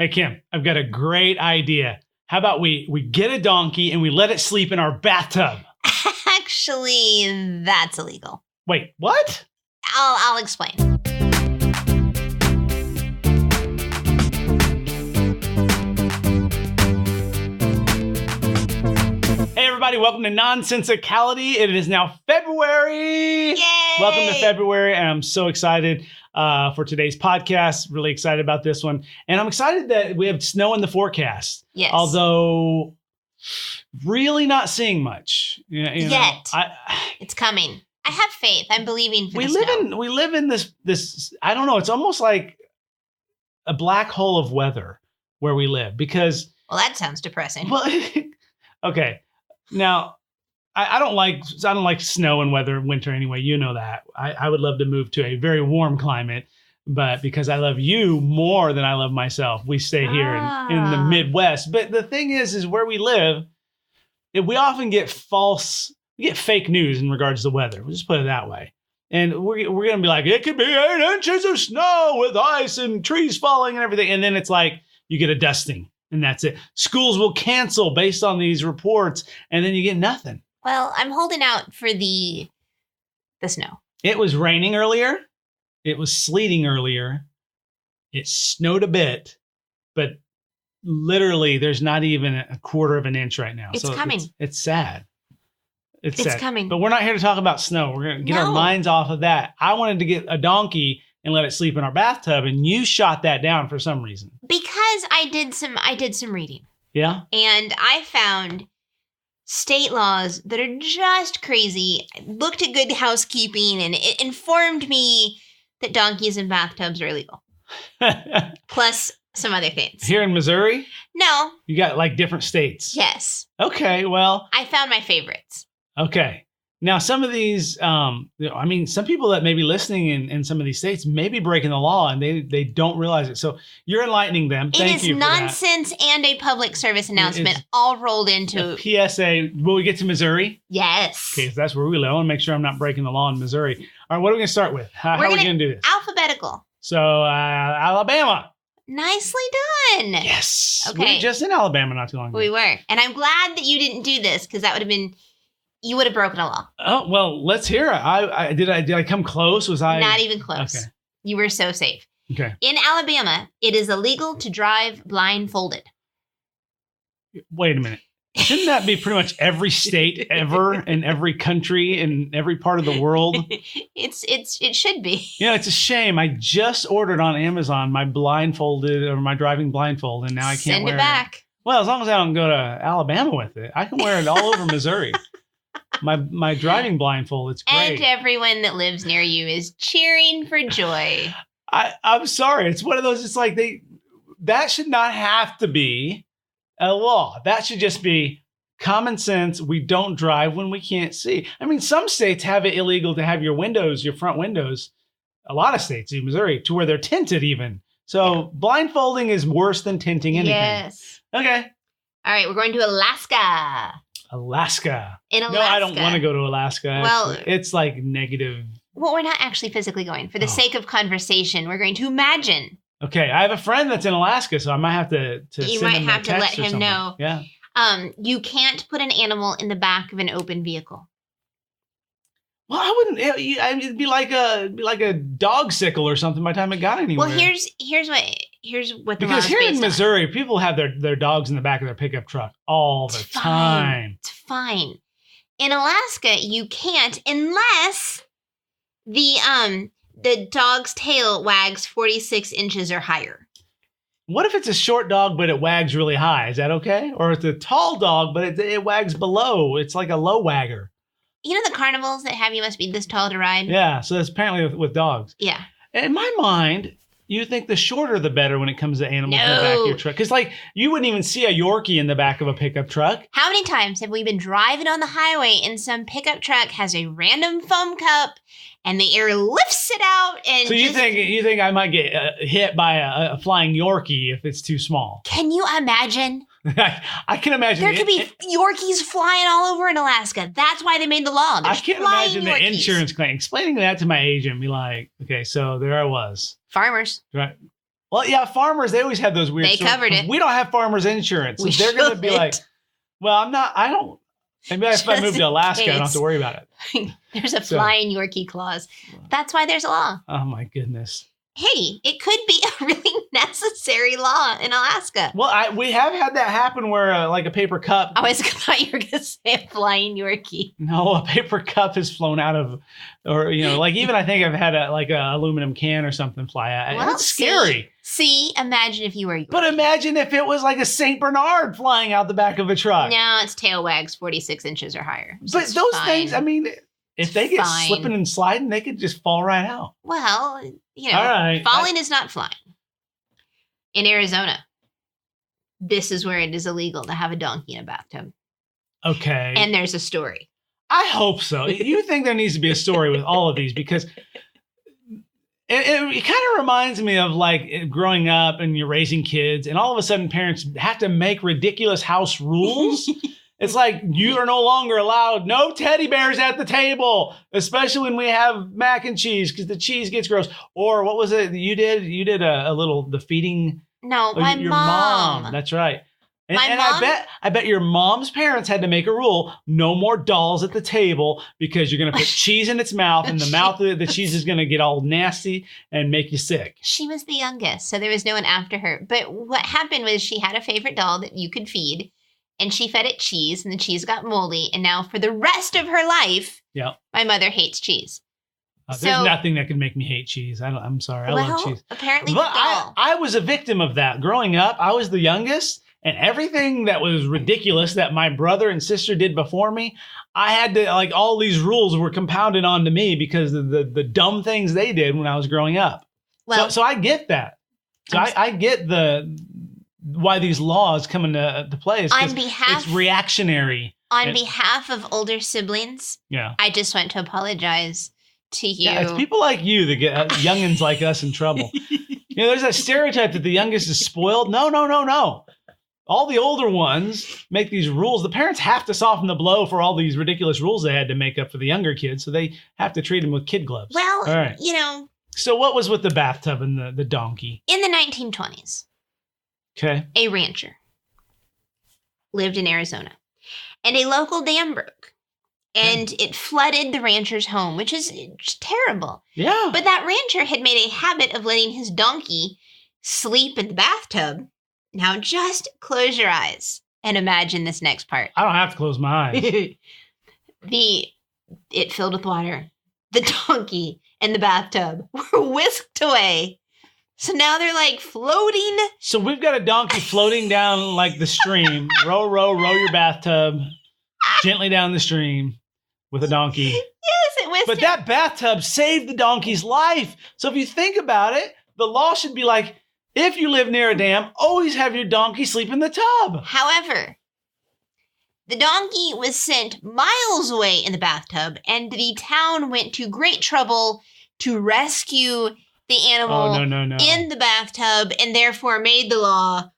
Hey, Kim, I've got a great idea. How about we get a donkey and we let it sleep in our bathtub? Actually, that's illegal. Wait, what? I'll explain. Hey, everybody, welcome to Nonsensicality. It is now February. Yay! Welcome to February, and I'm so excited for today's podcast. Really excited about this one. And I'm excited that we have snow in the forecast. Yes. Although, really not seeing much. Yet. It's coming. I have faith. I'm believing for we the live snow. we live in this, I don't know, it's almost like a black hole of weather where we live because... Well, that sounds depressing. Well, okay. Now, I don't like snow and winter anyway. You know that. I would love to move to a very warm climate, but because I love you more than I love myself, we stay here in the Midwest. But the thing is where we live, we often get fake news in regards to weather. We'll just put it that way. And we're going to be like, it could be 8 inches of snow with ice and trees falling and everything. And then it's like you get a dusting and that's it. Schools will cancel based on these reports and then you get nothing. Well, I'm holding out for the snow. It was raining earlier. It was sleeting earlier. It snowed a bit, but literally there's not even a quarter of an inch right now. It's coming. It's sad. It's sad. Coming. But we're not here to talk about snow. We're going to get our minds off of that. I wanted to get a donkey and let it sleep in our bathtub, and you shot that down for some reason. Because I did some reading. Yeah? And I found state laws that are just crazy. I looked at Good Housekeeping, and it informed me that donkeys in bathtubs are illegal. Plus some other things. Here in Missouri? No. You got like different states? Yes. Okay, well. I found my favorites. Okay. Now, some of these, some people that may be listening in some of these states may be breaking the law and they don't realize it. So you're enlightening them. Thank you for that. It is nonsense and a public service announcement all rolled into. PSA. Will we get to Missouri? Yes. Okay, so that's where we live. I want to make sure I'm not breaking the law in Missouri. All right, what are we going to start with? How are we going to do this? Alphabetical. So, Alabama. Nicely done. Yes. Okay. We were just in Alabama not too long ago. We were. And I'm glad that you didn't do this because that would have been... You would have broken a law. Oh, well, let's hear it. Did I come close? Was I? Not even close. Okay. You were so safe. Okay. In Alabama, it is illegal to drive blindfolded. Wait a minute. Shouldn't that be pretty much every state ever in every country in every part of the world? It should be. Yeah, it's a shame. I just ordered on Amazon my driving blindfold, and now I can't wear it. Send it back. Well, as long as I don't go to Alabama with it, I can wear it all over Missouri. My driving blindfold, it's great. And everyone that lives near you is cheering for joy. I'm sorry. It's one of those, it's like that should not have to be a law. That should just be common sense. We don't drive when we can't see. I mean, some states have it illegal to have your front windows, a lot of states in Missouri, to where they're tinted even. So blindfolding is worse than tinting anything. Yes. Okay. All right, we're going to Alaska. Alaska. In Alaska. No, I don't want to go to Alaska. Well, it's like negative. Well, we're not actually physically going. For the sake of conversation, we're going to imagine. Okay, I have a friend that's in Alaska, so I might have to You might have to let him know. Yeah. You can't put an animal in the back of an open vehicle. Well, I wouldn't. It'd be like a dog sickle or something by the time it got anywhere. Well, here's what the because law is here in based Missouri, people have their dogs in the back of their pickup truck all the time. It's fine. In Alaska, you can't unless the dog's tail wags 46 inches or higher. What if it's a short dog but it wags really high? Is that okay? Or it's a tall dog but it wags below? It's like a low wagger. You know the carnivals that have you must be this tall to ride? Yeah, so that's apparently with dogs. Yeah. In my mind, you think the shorter the better when it comes to animals in the back of your truck. Because, you wouldn't even see a Yorkie in the back of a pickup truck. How many times have we been driving on the highway and some pickup truck has a random foam cup and the air lifts it out and so you think I might get hit by a flying Yorkie if it's too small? Can you imagine? I can imagine. There could be Yorkies flying all over in Alaska. That's why they made the law. I can't imagine the insurance claim. Explaining that to my agent, be like, okay, so there I was. Farmers. Right. Well, yeah, farmers, they always have those weird They covered it. We don't have farmers insurance. So We they're going to be should. like, well, I don't. Maybe if I move to Alaska, I don't have to worry about it. There's a flying Yorkie clause. That's why there's a law. Oh, my goodness. Hey, it could be a really necessary law in Alaska. Well, we have had that happen where like a paper cup. I thought you were going to say a flying Yorkie. No, a paper cup has flown out of, or, like even I think I've had a aluminum can or something fly out. Well, it's scary. See, imagine if you were a Yorkie. But imagine if it was like a St. Bernard flying out the back of a truck. No, its tail wags 46 inches or higher. But those fine. things, I mean, if they get slipping and sliding, they could just fall right out. Well, all right. Falling is not flying. In Arizona, this is where it is illegal to have a donkey in a bathtub. Okay. And there's a story. I hope so. You think there needs to be a story with all of these because it kind of reminds me of like growing up and you're raising kids and all of a sudden parents have to make ridiculous house rules. It's like you are no longer allowed no teddy bears at the table, especially when we have mac and cheese because the cheese gets gross. Or what was it that you did? You did the feeding. No, my your mom. That's right. And Mom? I bet your mom's parents had to make a rule: no more dolls at the table because you're going to put cheese in its mouth, and the mouth of the cheese is going to get all nasty and make you sick. She was the youngest, so there was no one after her. But what happened was she had a favorite doll that you could feed, and she fed it cheese, and the cheese got moldy. And now for the rest of her life, my mother hates cheese. There's nothing that can make me hate cheese. I'm sorry. I love cheese. Apparently, but I was a victim of that. Growing up, I was the youngest. And everything that was ridiculous that my brother and sister did before me, I had to, like, all these rules were compounded onto me because of the dumb things they did when I was growing up. Well, so I get that. So I get why these laws come into play. It's reactionary. On behalf of older siblings, I just want to apologize to you. Yeah, it's people like you that get youngins like us in trouble. There's that stereotype that the youngest is spoiled. No. All the older ones make these rules. The parents have to soften the blow for all these ridiculous rules they had to make up for the younger kids. So they have to treat them with kid gloves. Well, all right. So what was with the bathtub and the donkey? In the 1920s, a rancher lived in Arizona. And a local dam broke. And it flooded the rancher's home, which is terrible. Yeah. But that rancher had made a habit of letting his donkey sleep in the bathtub. Now just close your eyes and imagine this next part. I don't have to close my eyes. It filled with water. The donkey and the bathtub were whisked away. So now they're like floating. So we've got a donkey floating down like the stream. Row your bathtub gently down the stream with a donkey. Yes, it whisked. But that bathtub saved the donkey's life. So if you think about it, the law should be like, if you live near a dam, always have your donkey sleep in the tub. However, the donkey was sent miles away in the bathtub, and the town went to great trouble to rescue the animal in the bathtub, and therefore made the law,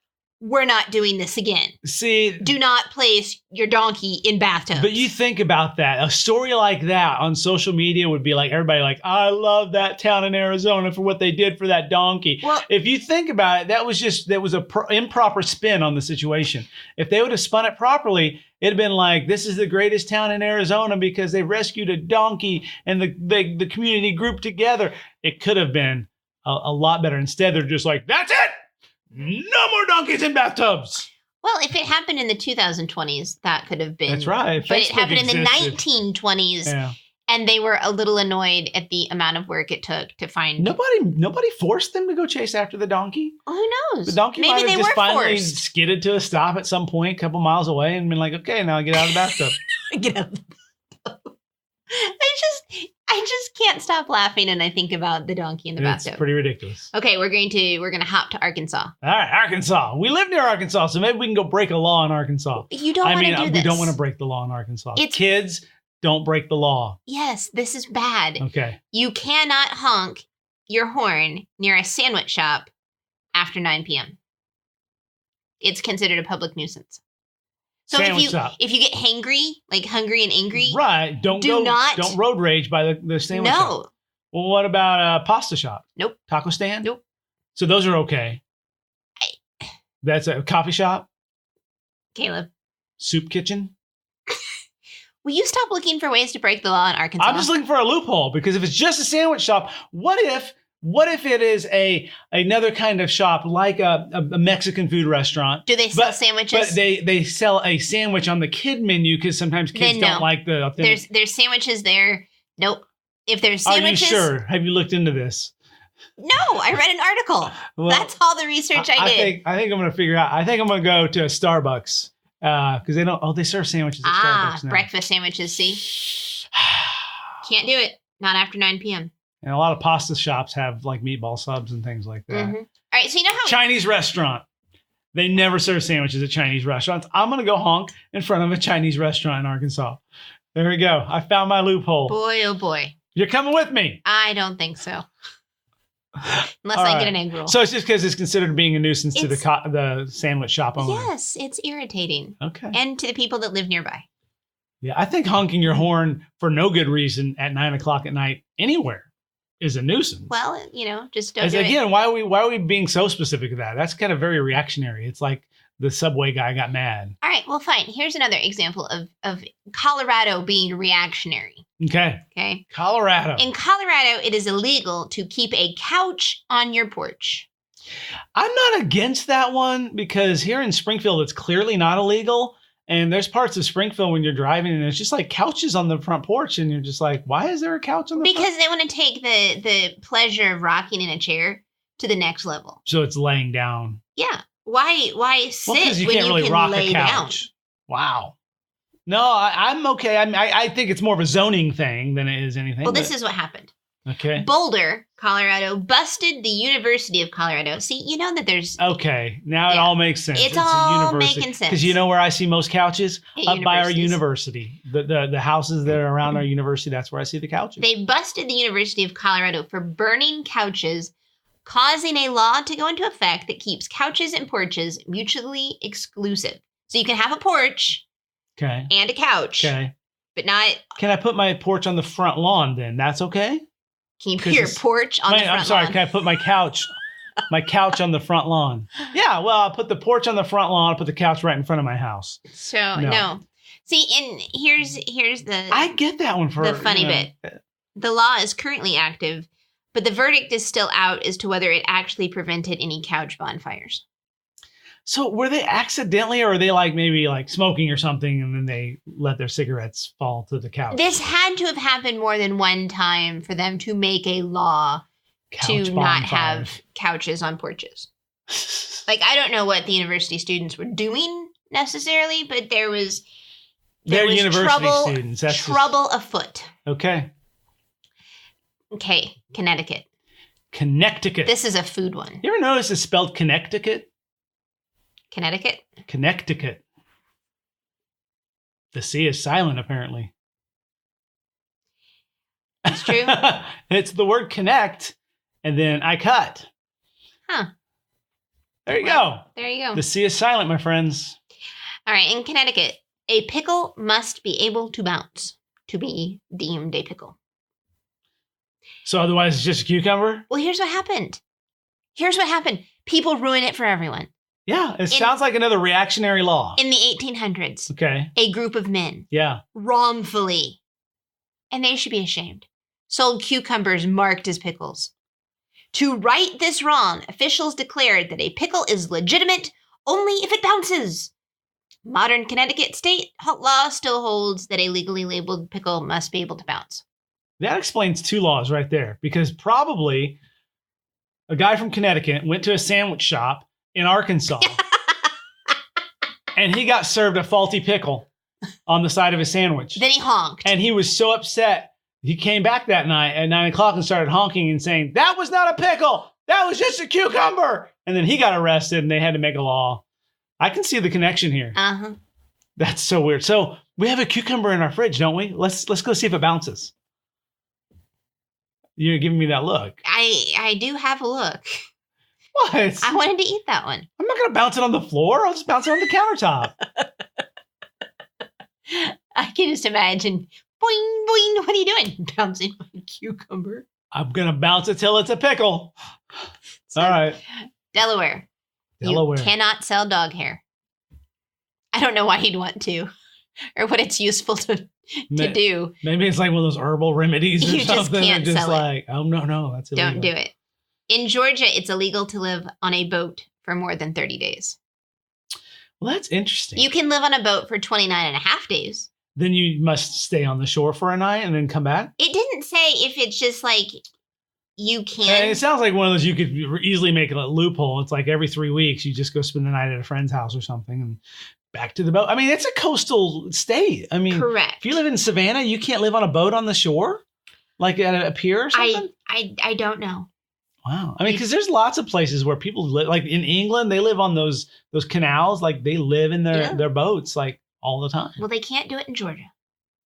we're not doing this again. See, do not place your donkey in bathtubs. But you think about that. A story like that on social media would be like, everybody like, I love that town in Arizona for what they did for that donkey. Well, if you think about it, that was a improper spin on the situation. If they would have spun it properly, it'd been like, this is the greatest town in Arizona because they rescued a donkey and the community grouped together. It could have been a lot better. Instead, they're just like, that's it. No more donkeys in bathtubs. Well, if it happened in the 2020s, that could have been. That's right. But it happened in the 1920s, and they were a little annoyed at the amount of work it took to find. Nobody forced them to go chase after the donkey. Oh, who knows? The donkey Maybe might have just finally forced. skidded to a stop at some point, a couple miles away, and been like, okay, now get out of the bathtub. Get out of the bathtub. I just can't stop laughing, and I think about the donkey in the bathtub. It's pretty ridiculous. Okay, we're gonna hop to Arkansas. All right, Arkansas. We live near Arkansas, so maybe we can go break a law in Arkansas. You don't want to do this. We don't want to break the law in Arkansas. Kids, don't break the law. Yes, this is bad. Okay. You cannot honk your horn near a sandwich shop after 9 p.m. It's considered a public nuisance. So if you get hangry, like hungry and angry, right? Don't road rage by the sandwich shop. No. Well, what about a pasta shop? Nope. Taco stand? Nope. So those are okay. That's a coffee shop? Caleb, Soup kitchen? will you stop looking for ways to break the law in Arkansas? I'm just looking for a loophole because if it's just a sandwich shop, what if it is another kind of shop like a Mexican food restaurant? Do they sell sandwiches? But they sell a sandwich on the kid menu because sometimes kids don't like the authentic. There's sandwiches there. Nope. If there's sandwiches, are you sure? Have you looked into this? No, I read an article. Well, that's all the research I did. I think I'm going to figure out. I think I'm going to go to a Starbucks because they don't. Oh, they serve sandwiches at Starbucks now. Breakfast sandwiches. See, can't do it. Not after 9 p.m. And a lot of pasta shops have like meatball subs and things like that. Mm-hmm. All right, so you know how Chinese restaurant. They never serve sandwiches at Chinese restaurants. I'm going to go honk in front of a Chinese restaurant in Arkansas. There we go. I found my loophole. Boy, oh boy. You're coming with me. I don't think so. Unless I get an egg roll. So it's just because it's considered being a nuisance to the sandwich shop owner. Yes, it's irritating. Okay. And to the people that live nearby. Yeah, I think honking your horn for no good reason at 9 o'clock at night anywhere is a nuisance. Well, just don't do it. Again, why are we being so specific of that? That's kind of very reactionary. It's like the subway guy got mad. All right, well, fine. Here's another example of Colorado being reactionary. Okay. Colorado. In Colorado, it is illegal to keep a couch on your porch. I'm not against that one because here in Springfield, it's clearly not illegal. And there's parts of Springfield when you're driving and it's just like couches on the front porch. And you're just like, why is there a couch on the front? Because they want to take the pleasure of rocking in a chair to the next level. So it's laying down. Yeah. Why sit when you really can rock lay a couch. down? Wow. No, I'm okay. I think it's more of a zoning thing than it is anything. Well, this is what happened. Okay. Boulder, Colorado, busted the University of Colorado. See, you know that there's... Okay. Now it all makes sense. It's all making sense. Because you know where I see most couches? At Up by our university. The houses that are around our university, that's where I see the couches. They busted the University of Colorado for burning couches, causing a law to go into effect that keeps couches and porches mutually exclusive. So you can have a porch and a couch, but not... Can I put my porch on the front lawn then? That's okay? Can you put your porch on the front lawn? I'm sorry, can I put my couch on the front lawn? Yeah, well, I'll put the porch on the front lawn, I'll put the couch right in front of my house. So, no. See, and here's the... I get that one for... The funny bit. The law is currently active, but the verdict is still out as to whether it actually prevented any couch bonfires. So were they accidentally, or were they maybe smoking or something, and then they let their cigarettes fall to the couch? This had to have happened more than one time for them to make a law to not have couches on porches. I don't know what the university students were doing necessarily, but there was university students. That's trouble afoot. Okay. Okay, Connecticut. Connecticut. This is a food one. You ever notice it's spelled Connecticut? Connecticut. The C is silent, apparently. That's true. It's the word connect, and then I cut. Huh. There you go. There you go. The C is silent, my friends. All right, in Connecticut, a pickle must be able to bounce to be deemed a pickle. So otherwise it's just a cucumber? Well, here's what happened. People ruin it for everyone. Yeah, it sounds like another reactionary law. In the 1800s, okay, a group of men, wrongfully, and they should be ashamed, sold cucumbers marked as pickles. To right this wrong, officials declared that a pickle is legitimate only if it bounces. Modern Connecticut state law still holds that a legally labeled pickle must be able to bounce. That explains two laws right there, because probably a guy from Connecticut went to a sandwich shop in Arkansas, and he got served a faulty pickle on the side of his sandwich. Then he honked. And he was so upset, he came back that night at 9 o'clock and started honking and saying, "That was not a pickle! That was just a cucumber!" And then he got arrested, and they had to make a law. I can see the connection here. Uh-huh. That's so weird. So we have a cucumber in our fridge, don't we? Let's go see if it bounces. You're giving me that look. I do have a look. What? I wanted to eat that one. I'm not going to bounce it on the floor. I'll just bounce it on the countertop. I can just imagine, boing, boing, what are you doing? Bouncing on a cucumber. I'm going to bounce it till it's a pickle. All right. Delaware. Delaware. You cannot sell dog hair. I don't know why he'd want to or what it's useful to do. Maybe it's like one of those herbal remedies or You something. just can't just sell like, oh, no, that's illegal. Don't do it. In Georgia, it's illegal to live on a boat for more than 30 days. Well, that's interesting. You can live on a boat for 29 and a half days. Then you must stay on the shore for a night and then come back? It didn't say if it's just like you can. It sounds like one of those you could easily make a loophole. It's like every 3 weeks you just go spend the night at a friend's house or something and back to the boat. I mean, it's a coastal state. I mean, correct. If you live in Savannah, you can't live on a boat on the shore? Like at a pier or something? I don't know. Wow. I mean, because there's lots of places where people live, like in England, they live on those canals. Like they live in their boats like all the time. Well, they can't do it in Georgia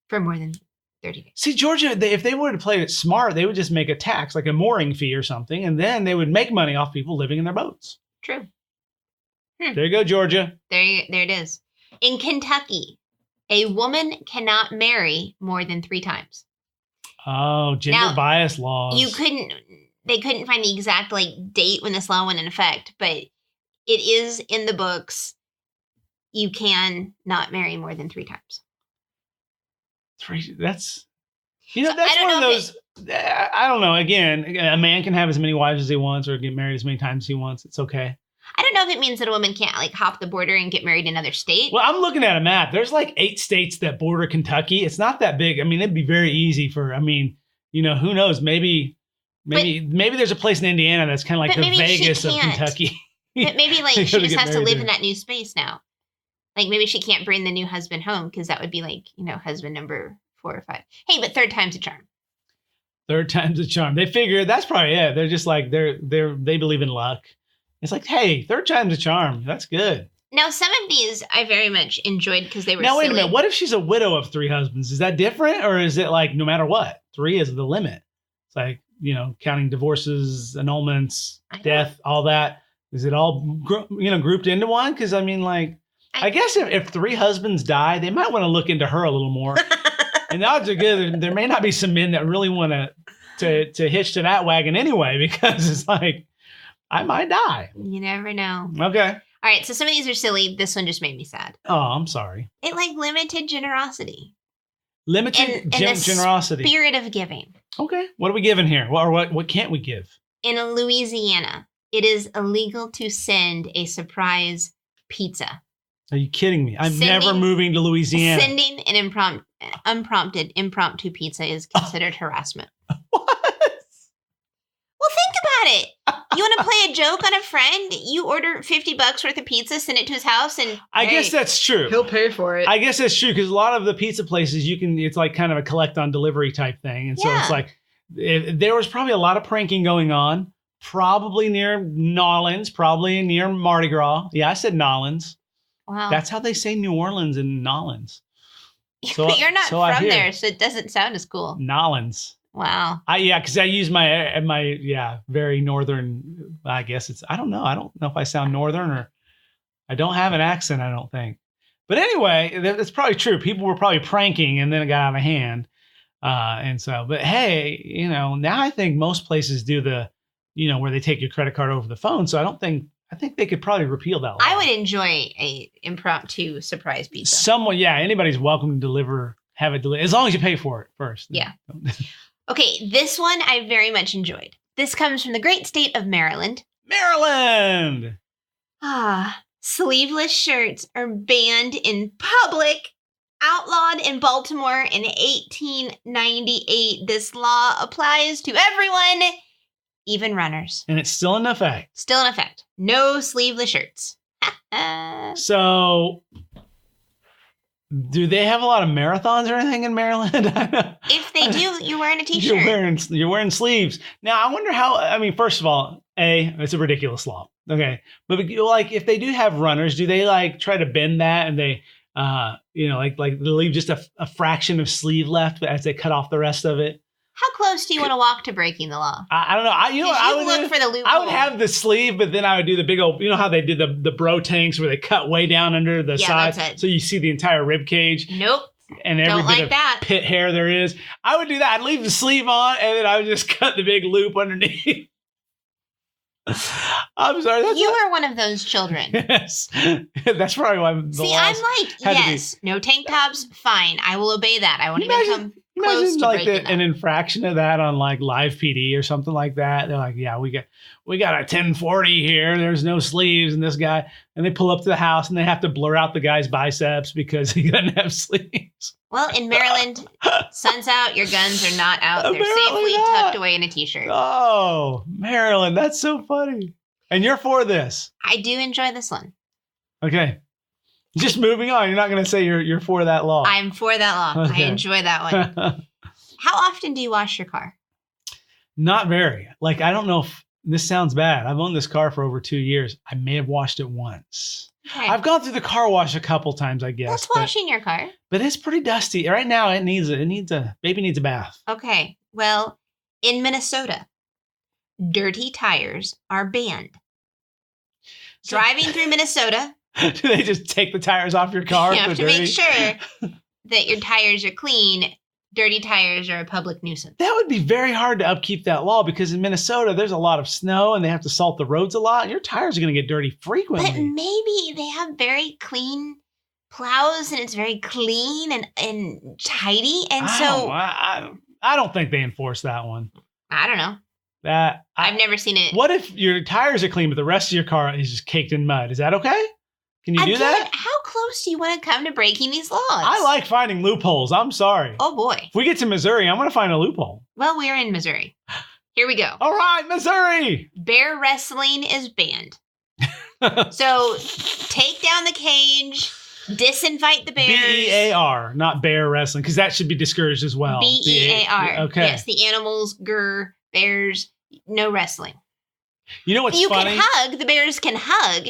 for more than 30 days. See, Georgia, if they were to play it smart, they would just make a tax, like a mooring fee or something, and then they would make money off people living in their boats. True. There you go, Georgia. There it is. In Kentucky, a woman cannot marry more than 3 times. Oh, gender bias laws. They couldn't find the exact date when this law went in effect, but it is in the books. You can not marry more than 3 times. 3, that's one of those, I don't know. Again, a man can have as many wives as he wants or get married as many times as he wants. It's okay. I don't know if it means that a woman can't hop the border and get married in another state. Well, I'm looking at a map. There's 8 states that border Kentucky. It's not that big. I mean, it'd be very easy for, who knows? Maybe there's a place in Indiana that's kind of like the Vegas of Kentucky. But maybe she just has to live in that new space now. Maybe she can't bring the new husband home because that would be husband number 4 or 5. Hey, but 3rd time's a charm. 3rd time's a charm. They figure that's probably it. They're just they believe in luck. It's like, hey, 3rd time's a charm. That's good. Now, some of these I very much enjoyed because they were Now, wait silly. a minute. What if she's a widow of 3 husbands? Is that different? Or is it no matter what? 3 is the limit. It's like, counting divorces, annulments, death, all that. Is it all, grouped into one? Because, I guess if 3 husbands die, they might want to look into her a little more. And the odds are good. There may not be some men that really want to hitch to that wagon anyway, because it's like, I might die. You never know. Okay. All right. So some of these are silly. This one just made me sad. Oh, I'm sorry. It limited generosity. Limited generosity. Spirit of giving. Okay. What are we giving here? What can't we give? In Louisiana, it is illegal to send a surprise pizza. Are you kidding me? I'm never moving to Louisiana. Sending an unprompted impromptu pizza is considered harassment. What? Well, think about it. You want to play a joke on a friend? You order $50 worth of pizza, send it to his house, and I guess that's true. He'll pay for it. I guess that's true because a lot of the pizza places it's like kind of a collect on delivery type thing, and so it's like there was probably a lot of pranking going on, probably near Nolens, probably near Mardi Gras. Yeah, I said Nolens. Wow, that's how they say New Orleans and Nolens. So, but you're not from there, so it doesn't sound as cool. Nolens. Wow. Because I use my very northern. I guess I don't know. I don't know if I sound northern or I don't have an accent. I don't think. But anyway, that's probably true. People were probably pranking, and then it got out of hand. And so, but hey, now I think most places do the, where they take your credit card over the phone. So I think they could probably repeal that law. I would enjoy a impromptu surprise pizza. Anybody's welcome to have it delivered as long as you pay for it first. Yeah. Okay, this one I very much enjoyed. This comes from the great state of Maryland. Maryland! Sleeveless shirts are banned in public, outlawed in Baltimore in 1898. This law applies to everyone, even runners. And it's still in effect. Still in effect. No sleeveless shirts. So, do they have a lot of marathons or anything in Maryland? If they do, you're wearing a t-shirt. You're wearing sleeves. Now, I wonder how, first of all, it's a ridiculous law. Okay. But if they do have runners, do they try to bend that and they, they leave just a fraction of sleeve left as they cut off the rest of it? How close do you want to walk to breaking the law? I don't know. I would look for the loophole. I would have the sleeve, but then I would do the big old, how they did the bro tanks where they cut way down under the side. So you see the entire rib cage. Nope. And every bit of pit hair there is. I would do that. I'd leave the sleeve on and then I would just cut the big loop underneath. I'm sorry. You are one of those children. Yes. That's probably why the See, laws I'm like, had to be- yes, no tank tops, fine. I will obey that. I won't even come close Imagine to like breaking an them. infraction of that on like live PD or something like that. They're like, yeah, we got a 1040 here. There's no sleeves, and this guy, and they pull up to the house and they have to blur out the guy's biceps because he doesn't have sleeves. Well, in Maryland, sun's out, your guns are not out. They're Apparently safely not. tucked away in a t-shirt. Oh, Maryland, that's so funny. And you're for this. I do enjoy this one. Okay. Just moving on. You're not going to say you're for that law. I'm for that law. Okay. I enjoy that one. How often do you wash your car? Not very. Like, I don't know if this sounds bad. I've owned this car for over 2 years. I may have washed it once. Okay. I've gone through the car wash a couple times, I guess. That's washing your car. But it's pretty dusty. Right now, baby needs a bath. Okay. Well, in Minnesota, dirty tires are banned. Driving through Minnesota, Do they just take the tires off your car? you if have to they're make dirty? sure that your tires are clean. Dirty tires are a public nuisance. That would be very hard to upkeep that law because in Minnesota, there's a lot of snow and they have to salt the roads a lot. And your tires are going to get dirty frequently. But maybe they have very clean plows and it's very clean and tidy. And I don't think they enforce that one. I don't know. I've never seen it. What if your tires are clean, but the rest of your car is just caked in mud? Is that okay? Can you do Again, that? how close do you want to come to breaking these laws? I like finding loopholes. I'm sorry. Oh boy. If we get to Missouri, I'm going to find a loophole. Well, we're in Missouri. Here we go. All right, Missouri. Bear wrestling is banned. So take down the cage, disinvite the bears. BEAR, not bear wrestling, because that should be discouraged as well. BEAR. Okay. Yes, the animals, bears, no wrestling. You know what's You funny? can hug. The bears can hug.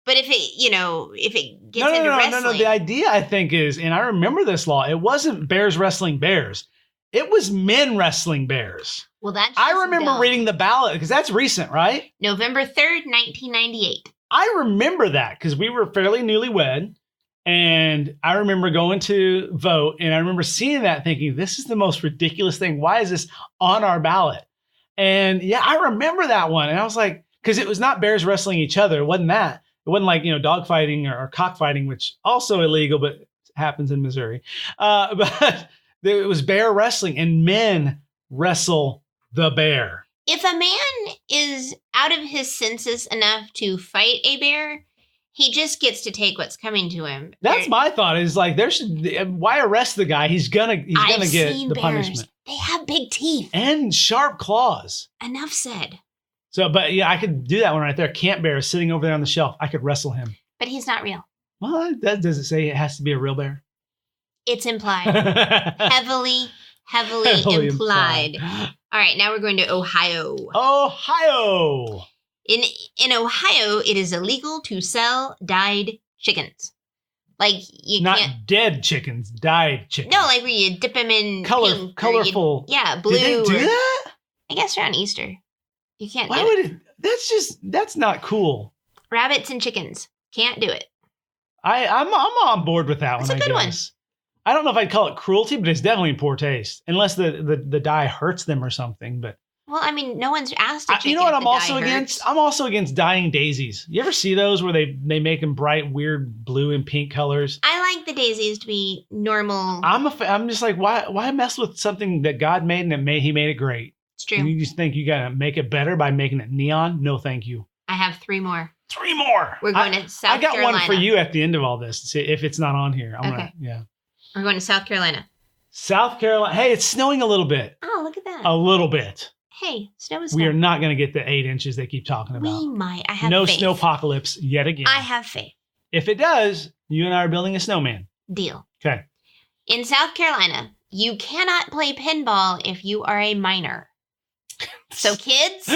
But if it gets into wrestling. No. The idea, I think, is, and I remember this law, it wasn't bears wrestling bears. It was men wrestling bears. Well, that's I just remember dumb. reading the ballot, because that's recent, right? November 3rd, 1998. I remember that, because we were fairly newlywed, and I remember going to vote, and I remember seeing that thinking, this is the most ridiculous thing. Why is this on our ballot? And yeah, I remember that one. And I was like, because it was not bears wrestling each other. It wasn't that. It wasn't like, dog fighting or cockfighting, which also illegal, but happens in Missouri. But it was bear wrestling, and men wrestle the bear. If a man is out of his senses enough to fight a bear, he just gets to take what's coming to him. That's my thought. Is like, why arrest the guy? He's gonna I've get seen the bears. punishment They have big teeth. and sharp claws. Enough said. So, but yeah, I could do that one right there. Camp Bear is sitting over there on the shelf. I could wrestle him. But he's not real. Well, that does it say it has to be a real bear? It's implied. heavily implied. All right, now we're going to Ohio. Ohio. In Ohio, it is illegal to sell dyed chickens. Like you Not can't. dead chickens, dyed chickens. No, like where you dip them in pink or colorful. blue. Did they do or- that? I guess around Easter. You can't Why do would it. it? That's not cool. Rabbits and chickens. Can't do it. I'm on board with that That's one. a good I guess. I don't know if I'd call it cruelty, but it's definitely in poor taste, unless the dye hurts them or something. But Well, I mean, no one's asked a chicken you know what if I'm the also dye against? hurts. I'm also against dyeing daisies. You ever see those where they make them bright, weird blue and pink colors? I like the daisies to be normal. I'm just like, why mess with something that God made and he made it great? It's true. And you just think you gotta make it better by making it neon? No, thank you. I have 3 more. 3 more. We're going to South I got Carolina. one for you at the end of all this. See if it's not on here. Okay. Yeah. We're going to South Carolina. South Carolina. Hey, it's snowing a little bit. Oh, look at that. A little bit. Hey, snow is We are snow. not going to get the 8 inches they keep talking about. We might. I have No faith. snowpocalypse yet again. I have faith. If it does, you and I are building a snowman. Deal. Okay. In South Carolina, you cannot play pinball if you are a minor. So kids,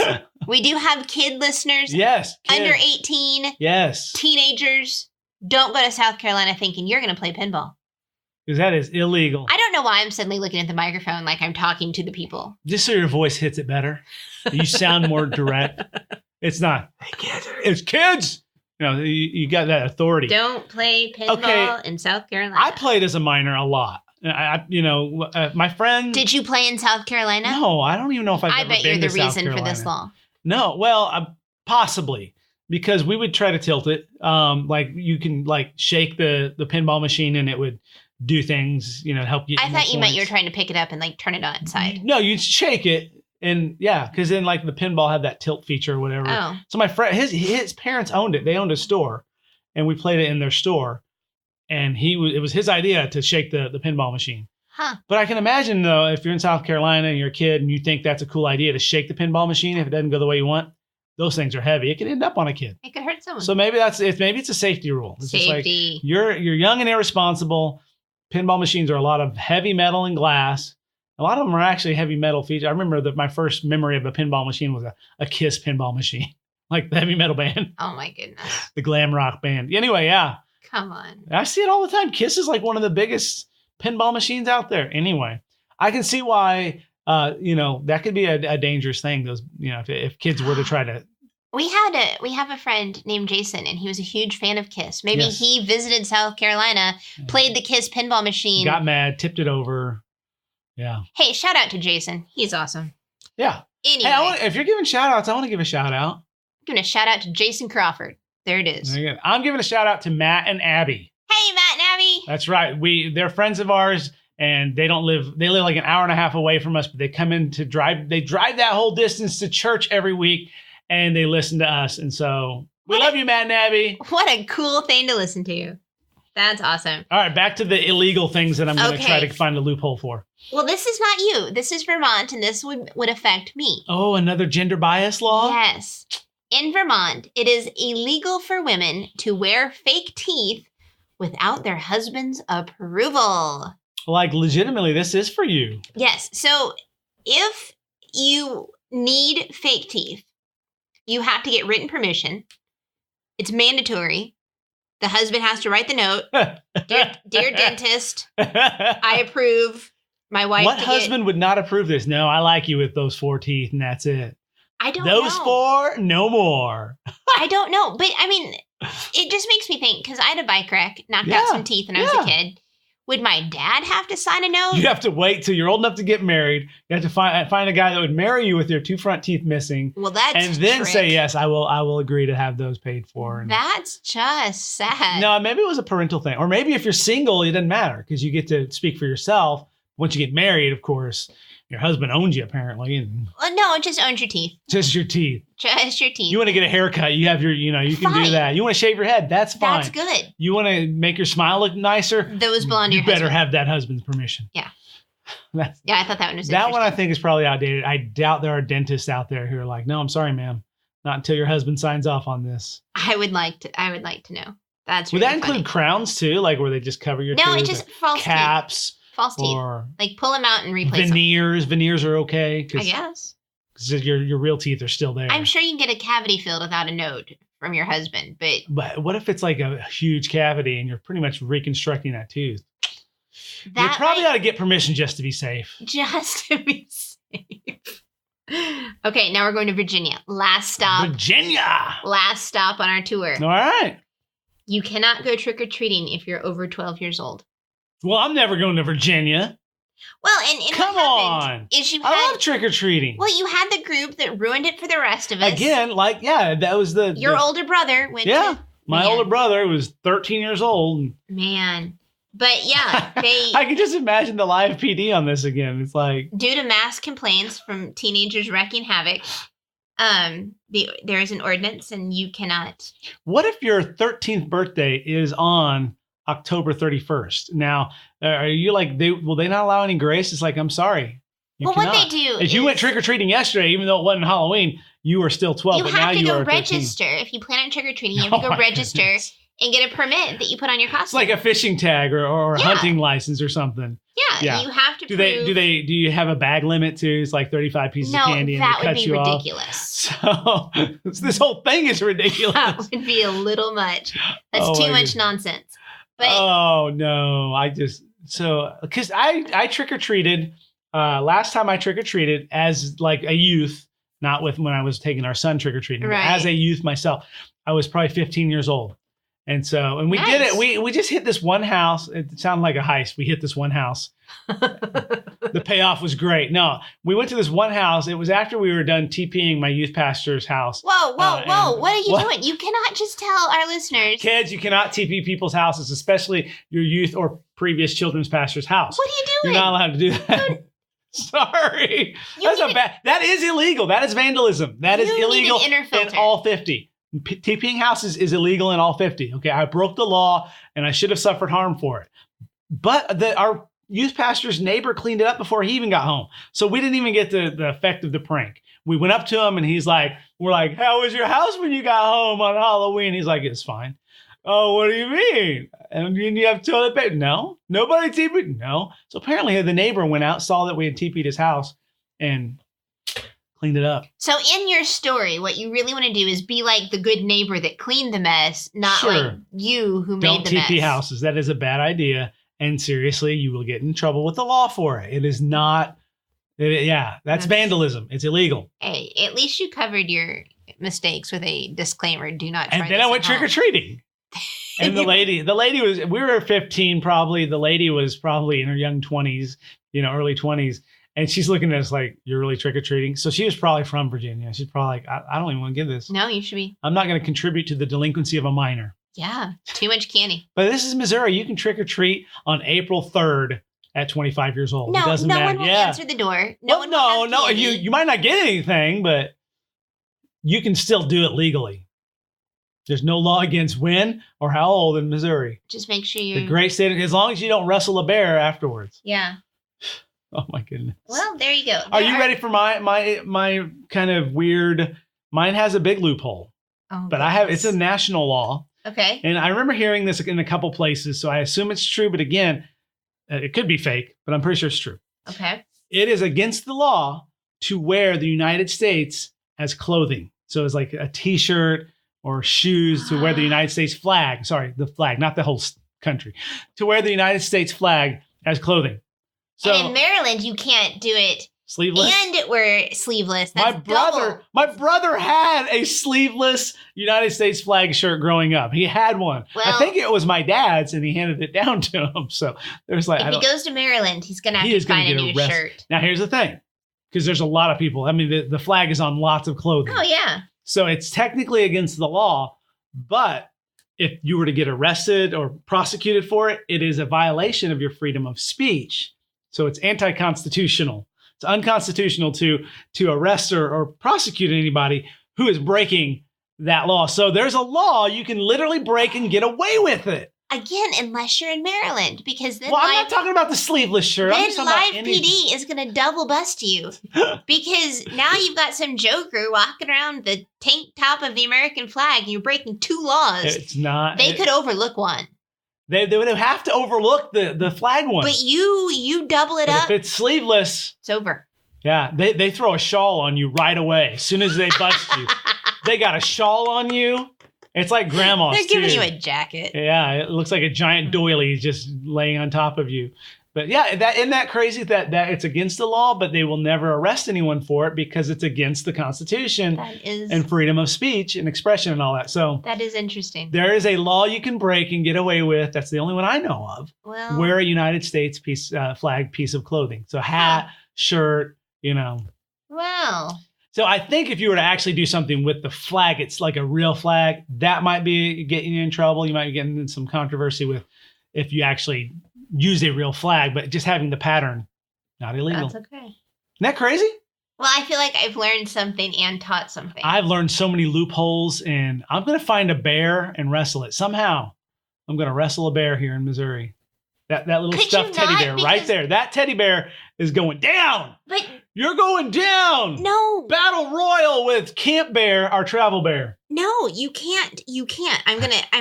we do have kid listeners. Yes. Under kids. 18, Yes. teenagers, don't go to South Carolina thinking you're going to play pinball. Because that is illegal. I don't know why I'm suddenly looking at the microphone like I'm talking to the people. Just so your voice hits it better. You sound more direct. It's not, hey kids, it's kids. You got that authority. Don't play pinball in South Carolina. I played as a minor a lot. My friend. Did you play in South Carolina? No, I don't even know if I've I ever bet been you're the to South reason for Carolina. this law. No, well, Possibly. Because we would try to tilt it. Like you can like shake the pinball machine and it would do things, help you. I thought you meant you were trying to pick it up and like turn it on its side. No, you'd shake it. And yeah, because then like the pinball had that tilt feature or whatever. Oh. So my friend, his parents owned it. They owned a store and we played it in their store. And it was his idea to shake the pinball machine. Huh. But I can imagine though, if you're in South Carolina and you're a kid and you think that's a cool idea to shake the pinball machine, if it doesn't go the way you want, those things are heavy. It can end up on a kid. It could hurt someone. So maybe it's a safety rule. It's Safety. Just like you're young and irresponsible. Pinball machines are a lot of heavy metal and glass. A lot of them are actually heavy metal features. I remember that my first memory of a pinball machine was a Kiss pinball machine, like the heavy metal band. Oh my goodness. The glam rock band. Anyway, yeah. Come on. I see it all the time. Kiss is like one of the biggest pinball machines out there. Anyway, I can see why, that could be a dangerous thing. Those, if kids were to try to. We have a friend named Jason, and he was a huge fan of Kiss. Maybe he visited South Carolina, played the Kiss pinball machine, got mad, tipped it over. Yeah. Hey, shout out to Jason. He's awesome. Yeah. Anyway, hey, if you're giving shout outs, I want to give a shout out. I'm giving a shout out to Jason Crawford. There it is. I'm giving a shout out to Matt and Abby. Hey, Matt and Abby. That's right. They're friends of ours, and they live like an hour and a half away from us, but they come in to drive. They drive that whole distance to church every week, and they listen to us. And so we love you, Matt and Abby. What a cool thing to listen to. That's awesome. All right, back to the illegal things that I'm going to try to find a loophole for. Well, this is not you. This is Vermont, and this would affect me. Oh, another gender bias law? Yes. In Vermont, it is illegal for women to wear fake teeth without their husband's approval. Like, legitimately, this is for you. Yes. So if you need fake teeth, you have to get written permission. It's mandatory. The husband has to write the note. Dear dentist, I approve. My wife. What husband would not approve this? No, I like you with those 4 teeth, and that's it. I don't know. Those 4, no more. I don't know. But I mean, it just makes me think, because I had a bike wreck, knocked out some teeth when I was a kid. Would my dad have to sign a note? You have to wait till you're old enough to get married. You have to find a guy that would marry you with your 2 front teeth missing. Well, that's and then say, yes, I will agree to have those paid for. And that's just sad. No, maybe it was a parental thing. Or maybe if you're single, it doesn't matter because you get to speak for yourself. Once you get married, of course, your husband owns you apparently. And no, it just owns your teeth. Just your teeth. Just your teeth. You want to get a haircut, you have your, you can do that. You want to shave your head, that's fine. That's good. You want to make your smile look nicer? Those belong to your husband. You better husband. have that husband's permission. Yeah. I thought that one was that one I think is probably outdated. I doubt there are dentists out there who are like, no, I'm sorry, ma'am. Not until your husband signs off on this. I would like to know. That's Would really that include funny. crowns too? Like where they just cover your teeth? No, it just false caps. Teeth. False teeth. Like pull them out and replace veneers. them. Veneers are okay. I guess. Because your real teeth are still there. I'm sure you can get a cavity filled without a note from your husband, but what if it's like a huge cavity and you're pretty much reconstructing that tooth? You probably ought to get permission just to be safe. Just to be safe. Okay, now we're going to Virginia. Last stop. Virginia! Last stop on our tour. All right. You cannot go trick-or-treating if you're over 12 years old. Well, I'm never going to Virginia. Well, and come on. I love trick-or-treating. Well, you had the group that ruined it for the rest of us. Again, that was your older brother went to. My older brother was 13 years old. Man. But yeah, I can just imagine the live PD on this again. It's like, due to mass complaints from teenagers wreaking havoc, there is an ordinance and you cannot. What if your 13th birthday is on October 31st? Now, are you like, will they not allow any grace? It's like, I'm sorry. What they do is you went trick-or-treating yesterday, even though it wasn't Halloween, you were still 12. You have to go register. If you plan on trick-or-treating, you have to go register and get a permit that you put on your costume. It's like a fishing tag or a hunting license or something. Yeah, you have to. Do you have a bag limit too? It's like 35 pieces of candy and that it would cuts be you ridiculous. Off. So this whole thing is ridiculous. That would be a little much. That's too much nonsense. But oh no, because I trick-or-treated last time I trick-or-treated as like a youth, not with when I was taking our son trick-or-treating, but as a youth myself. I was probably 15 years old. And we did it. We just hit this one house. It sounded like a heist. We hit this one house. The payoff was great. No, we went to this one house. It was after we were done TPing my youth pastor's house. Whoa. What are you doing? You cannot just tell our listeners. Kids, you cannot TP people's houses, especially your youth or previous children's pastor's house. What are you doing? You're not allowed to do that. Sorry. That is illegal. That is vandalism. That is illegal in all 50. TPing houses is illegal in all 50. Okay, I broke the law and I should have suffered harm for it. But our youth pastor's neighbor cleaned it up before he even got home. So we didn't even get the effect of the prank. We went up to him and we're like, how was your house when you got home on Halloween? He's like, it's fine. Oh, what do you mean? And you have toilet paper? No. Nobody TP'd? No. So apparently the neighbor went out, saw that we had TP'd his house and cleaned it up. So in your story, what you really want to do is be like the good neighbor that cleaned the mess, not like you who made the mess. Don't TP houses. That is a bad idea. And seriously, you will get in trouble with the law for it. It is not. That's vandalism. It's illegal. Hey, at least you covered your mistakes with a disclaimer. Do not try. And then I went trick-or-treating. And the lady we were 15 probably. The lady was probably in her young 20s, early 20s. And she's looking at us like, you're really trick-or-treating. So she was probably from Virginia. She's probably like, I don't even want to give this. No, you should be. I'm not going to contribute to the delinquency of a minor. Yeah, too much candy. But this is Missouri. You can trick-or-treat on April 3rd at 25 years old. No, it doesn't matter. One will answer the door. No. You might not get anything, but you can still do it legally. There's no law against when or how old in Missouri. Just make sure you're... The great state, as long as you don't wrestle a bear afterwards. Yeah. Oh my goodness. Well, there you go. Are you ready for my kind of weird? Mine has a big loophole. Oh, but it's a national law. Okay. And I remember hearing this in a couple places, so I assume it's true. But again, it could be fake, but I'm pretty sure it's true. Okay. It is against the law to wear the United States as clothing. So it's like a T-shirt or shoes to wear the United States flag. Sorry, the flag, not the whole country. To wear the United States flag as clothing. So and in Maryland, you can't do it sleeveless. And we're sleeveless. That's my brother had a sleeveless United States flag shirt growing up. He had one. Well, I think it was my dad's, and he handed it down to him. So there's like, if he goes to Maryland, he's gonna have to find a new shirt. Now here's the thing, because there's a lot of people. I mean, the flag is on lots of clothing. Oh yeah. So it's technically against the law, but if you were to get arrested or prosecuted for it, it is a violation of your freedom of speech. So it's anti-constitutional. It's unconstitutional to arrest or prosecute anybody who is breaking that law. So there's a law you can literally break and get away with it. Again, unless you're in Maryland, because then I'm not talking about the sleeveless shirt. Then Live PD is going to double bust you because now you've got some joker walking around the tank top of the American flag and you're breaking two laws. It's not. They could overlook one. They would have to overlook the flag one. But you double it up. If it's sleeveless, it's over. Yeah, they throw a shawl on you right away as soon as they bust you. They got a shawl on you. It's like grandma's. They're giving you a jacket. Yeah, it looks like a giant doily just laying on top of you. But yeah, isn't that crazy that it's against the law, but they will never arrest anyone for it because it's against the Constitution and freedom of speech and expression and all that. So that is interesting. There is a law you can break and get away with. That's the only one I know of. Well, wear a United States flag piece of clothing. So hat, shirt, Well. So I think if you were to actually do something with the flag, it's like a real flag, that might be getting you in trouble. You might be getting in some controversy with if you actually use a real flag, but just having the pattern, not illegal. That's okay. Isn't that crazy? Well, I feel like I've learned something and taught something. I've learned so many loopholes, and I'm going to find a bear and wrestle it. Somehow, I'm going to wrestle a bear here in Missouri. That little stuffed teddy bear right there. That teddy bear is going down. But you're going down. No. Battle royal with Camp Bear, our travel bear. No, you can't. You can't. I'm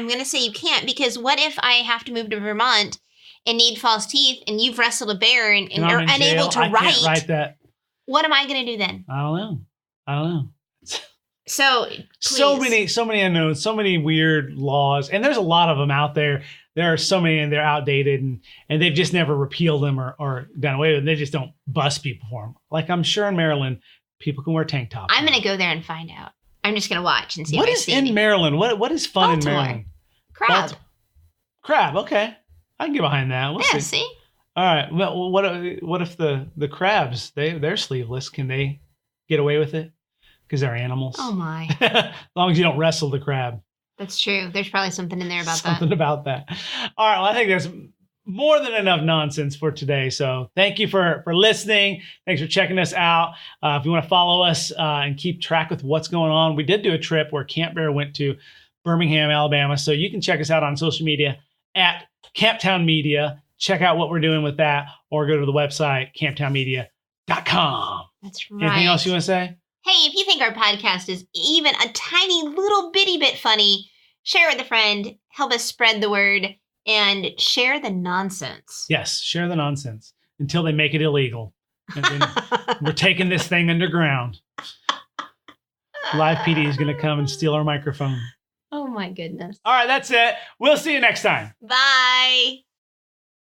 gonna say you can't, because what if I have to move to Vermont and need false teeth and you've wrestled a bear and you're unable to write? I can't write that. What am I gonna do then? I don't know. So please. so many unknowns, so many weird laws, and there's a lot of them out there. There are so many, and they're outdated, and they've just never repealed them or done away with them. They just don't bust people for them. Like I'm sure in Maryland, people can wear tank tops. I'm going to go there and find out. I'm just going to watch and see. What is in Maryland? What is fun Baltimore. in Maryland? Crab. Okay. I can get behind that. We'll see. All right. Well, what if the crabs, they're sleeveless? Can they get away with it? Because they're animals. Oh, my. As long as you don't wrestle the crab. That's true. There's probably something in there about Something about that. All right. Well, I think there's more than enough nonsense for today. So thank you for listening. Thanks for checking us out. If you want to follow us and keep track with what's going on, we did do a trip where Camp Bear went to Birmingham, Alabama. So you can check us out on social media at Camptown Media. Check out what we're doing with that, or go to the website, camptownmedia.com. That's right. Anything else you want to say? Hey, if you think our podcast is even a tiny little bitty bit funny, share with a friend, help us spread the word, and share the nonsense. Yes, share the nonsense until they make it illegal. And then we're taking this thing underground. Live PD is going to come and steal our microphone. Oh, my goodness. All right, that's it. We'll see you next time. Bye.